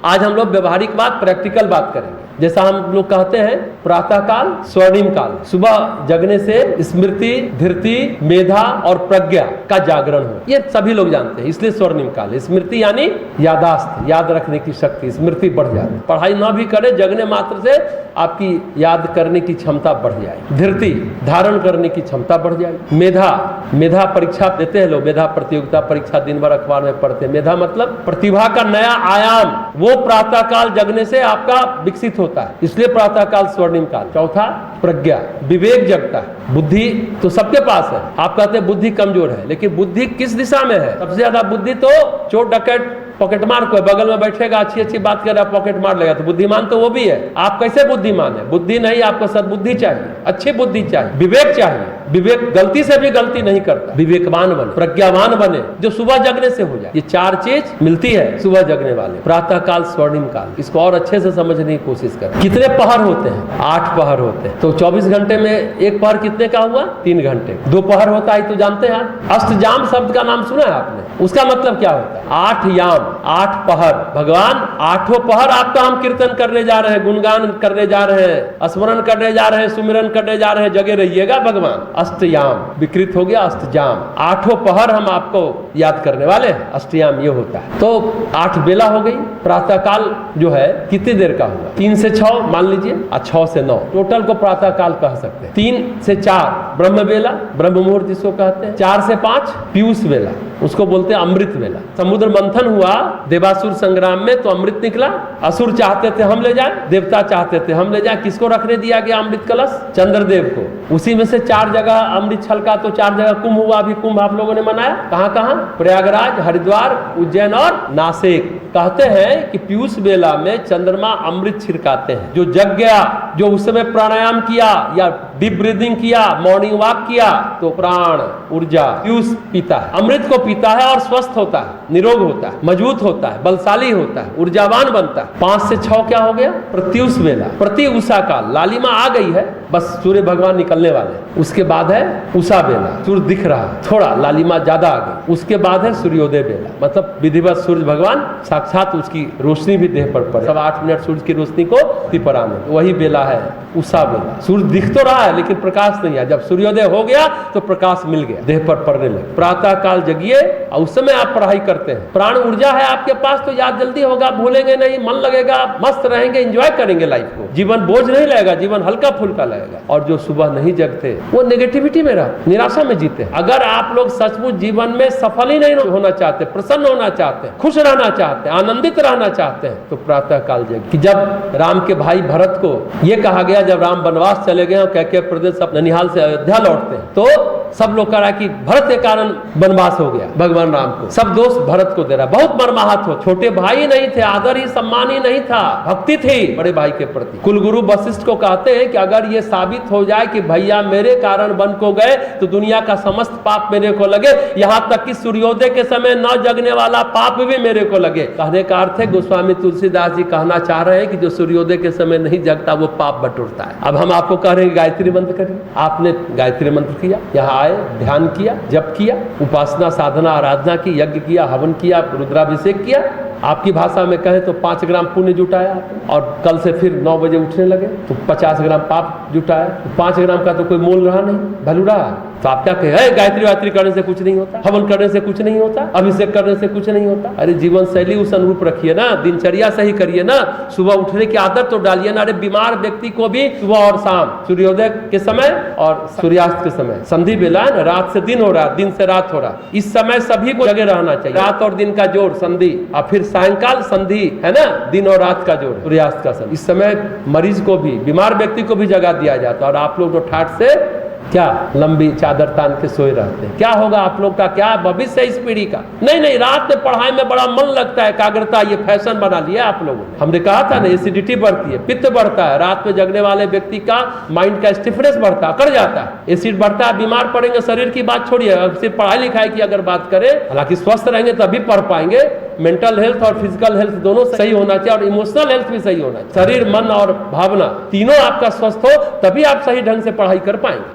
आज हम लोग व्यवहारिक बात, प्रैक्टिकल बात करेंगे। जैसा हम लोग कहते हैं प्रातः काल स्वर्णिम काल, सुबह जगने से स्मृति, धृति, मेधा और प्रज्ञा का जागरण हो, ये सभी लोग जानते हैं, इसलिए स्वर्णिम काल। स्मृति यानी यादाश्त, याद रखने की शक्ति, स्मृति बढ़ जाती है। पढ़ाई ना भी करे, जगने मात्र से आपकी याद करने की क्षमता बढ़ जाएगी। धृति, धारण करने की क्षमता बढ़ जाएगी। मेधा, मेधा परीक्षा देते हैं लोग, मेधा प्रतियोगिता परीक्षा दिन भर अखबार में पढ़ते हैं। मेधा मतलब प्रतिभा का नया आयाम, वो प्रातः काल जगने से आपका विकसित होता है, इसलिए प्रातः काल स्वर्णिम काल। चौथा प्रज्ञा, विवेक जगता है। बुद्धि तो सबके पास है, आप कहते हैं बुद्धि कमजोर है, लेकिन बुद्धि किस दिशा में है? सबसे ज्यादा बुद्धि तो चोर डकैत पॉकेट मार को बगल में बैठेगा, अच्छी अच्छी बात कर रहा, पॉकेट मार लेगा, तो बुद्धिमान तो वो भी है। आप कैसे बुद्धिमान है? बुद्धि नहीं, आपको सद्बुद्धि चाहिए, अच्छी बुद्धि चाहिए, विवेक चाहिए। विवेक गलती से भी गलती नहीं करता, विवेकवान बने, प्रज्ञावान बने, जो सुबह जगने से हो जाए। ये चार चीज मिलती है सुबह जगने वाले। प्रातः काल स्वर्णिम काल, इसको और अच्छे से समझने की कोशिश करें। कितने पहर होते हैं? 8 पहर होते हैं। तो 24 घंटे में एक पहर कितने का हुआ? 3 घंटे। 2 पहर होता है तो जानते हैं आप। अष्टजाम शब्द का नाम सुना है आपने? उसका मतलब क्या होता है? 8 याम, 8 पहर। भगवान 8 पहर आपका हम कीर्तन करने जा रहे हैं, गुणगान करने जा रहे हैं, स्मरण करने जा रहे हैं, सुमिरन करने जा रहे हैं, जगे रहिएगा भगवान। अष्टयाम विकृत हो गया, अष्टजाम। 8 पहर हम आपको याद करने वाले हैं, अष्टयाम ये होता है। तो 8 बेला हो गई। प्रातः काल जो है कितनी देर का हुआ? 3 से 6 मान लीजिए, और 6 से 9 टोटल को प्रातः काल कह सकते हैं। 3 से 4 ब्रह्म बेला, ब्रह्म मुहूर्त जिसको कहते हैं। 4 से 5 पीयूष बेला, उसको बोलते हैं अमृत बेला। समुद्र मंथन हुआ देवासुर संग्राम में, तो अमृत निकला। असुर चाहते थे हम ले जाए, देवता चाहते थे हम ले जाए। किसको रखने दिया गया अमृत कलश? चंद्रदेव को। उसी में से 4 जगह अमृत छलका, तो 4 जगह कुंभ हुआ। अभी कुंभ आप लोगों ने मनाया कहां कहां? प्रयागराज, हरिद्वार, उज्जैन और नासिक। कहते हैं कि पीयूष बेला में चंद्रमा अमृत छिड़काते हैं। जो जग गया, जो उस समय प्राणायाम किया या डीप ब्रीदिंग किया, मॉर्निंग वॉक किया, तो प्राण ऊर्जा पीयूष पीता है, अमृत को पीता है और स्वस्थ होता है, निरोग होता है, मजबूत होता है, बलशाली होता है, ऊर्जावान बनता है। 5 से 6 क्या हो गया? प्रत्युष बेला, प्रति उषा काल। लालिमा आ गई है, बस सूर्य भगवान निकलने वाले। उसके बाद है उषा बेला, सूर्य दिख रहा है, थोड़ा लालिमा ज्यादा आ गई। उसके बाद है सूर्योदय बेला, मतलब विधिवत सूर्य भगवान साक्षात उसकी रोशनी भी देह पर पड़े। 8 मिनट सूर्य की रोशनी को पर आने, वही बेला है उषा बेला। सूर्य दिख तो रहा है लेकिन प्रकाश नहीं है। जब सूर्योदय हो गया तो प्रकाश मिल गया, देह पर पड़ने लगे। प्रातः काल जगिए और उस समय आप पढ़ाई करते हैं। प्राण ऊर्जा है आपके पास तो याद जल्दी होगा, भूलेंगे नहीं, मन लगेगा, मस्त रहेंगे, एंजॉय करेंगे लाइफ को। जीवन बोझ नहीं लगेगा, जीवन हल्का फुल्का लगेगा। और जो सुबह नहीं जगते वो नेगेटिविटी में रहते, निराशा में जीते। अगर आप लोग सचमुच जीवन में सफल ही नहीं होना चाहते, प्रसन्न होना चाहते, खुश रहना चाहते, आनंदित रहना चाहते हैं, तो प्रातः काल जगिए। कि जब राम के भाई भरत को ये कहा गया, जब राम वनवास चले गए और कैकेय प्रदेश सब ननिहाल से अयोध्या लौटते हैं, तो सब लोग कह रहा कि भरत के कारण वनवास हो गया। भगवान राम को सब दोष भरत को दे रहा, बहुत मर्माहत हो। छोटे भाई नहीं थे, आदर ही सम्मान ही नहीं था, भक्ति थी बड़े भाई के प्रति। कुलगुरु वशिष्ठ को कहते हैं कि अगर ये साबित हो जाए कि भैया मेरे कारण वन को गए तो दुनिया का समस्त पाप मेरे को लगे, यहाँ तक कि सूर्योदय के समय न जगने वाला पाप भी मेरे को लगे। कहने का अर्थ है गोस्वामी तुलसीदास जी कहना चाह रहे हैं कि जो सूर्योदय के समय नहीं जगता वो पाप बटोरता है। अब हम आपको कह रहे हैं गायत्री मंत्र करिए। आपने गायत्री मंत्र किया, यहाँ आए, ध्यान किया, जप किया, उपासना साधना आराधना की, यज्ञ किया, हवन किया, रुद्राभिषेक किया। आपकी भाषा में कहें तो 5 ग्राम पुण्य जुटाया, और कल से फिर 9 बजे उठने लगे तो 50 ग्राम पाप जुटाया। 5 ग्राम का तो कोई मोल रहा नहीं, भलू रहा। तो आप क्या कहे? गायत्री वायत्री करने से कुछ नहीं होता, हवन करने से कुछ नहीं होता, अभिषेक करने से कुछ नहीं होता। अरे जीवन शैली उस अनुरूप रखिए ना, दिनचर्या सही करिए ना, सुबह उठने की आदत तो डालिए ना। अरे बीमार व्यक्ति को भी सुबह और शाम, सूर्योदय के समय और सूर्यास्त के समय, संधि बेला है ना, रात से दिन हो रहा, दिन से रात हो रहा, इस समय सभी को जगे रहना चाहिए। रात और दिन का जोड़ संधि, और फिर सायंकाल संधि है ना, दिन और रात का जोड़, सूर्यास्त का समय। इस समय मरीज को भी, बीमार व्यक्ति को भी जगा दिया जाता है। और आप लोग तो ठाठ से क्या लंबी चादर तान के सोए रहते हैं। क्या होगा आप लोग का, क्या भविष्य है इस पीढ़ी का? नहीं नहीं, रात में पढ़ाई में बड़ा मन लगता है, एकाग्रता, ये फैशन बना लिया आप लोगों ने। हमने कहा था ना, एसिडिटी बढ़ती है, पित्त बढ़ता है, रात में जगने वाले व्यक्ति का माइंड का स्टिफनेस बढ़ता है, अकड़ जाता है, एसिड बढ़ता है, बीमार पड़ेंगे। शरीर की बात छोड़िए, सिर्फ पढ़ाई लिखाई की अगर बात करें, हालांकि स्वस्थ रहेंगे तभी पढ़ पाएंगे। मेंटल हेल्थ और फिजिकल हेल्थ दोनों सही होना चाहिए, और इमोशनल हेल्थ भी सही होना चाहिए। शरीर, मन और भावना तीनों आपका स्वस्थ हो, तभी आप सही ढंग से पढ़ाई कर पाएंगे।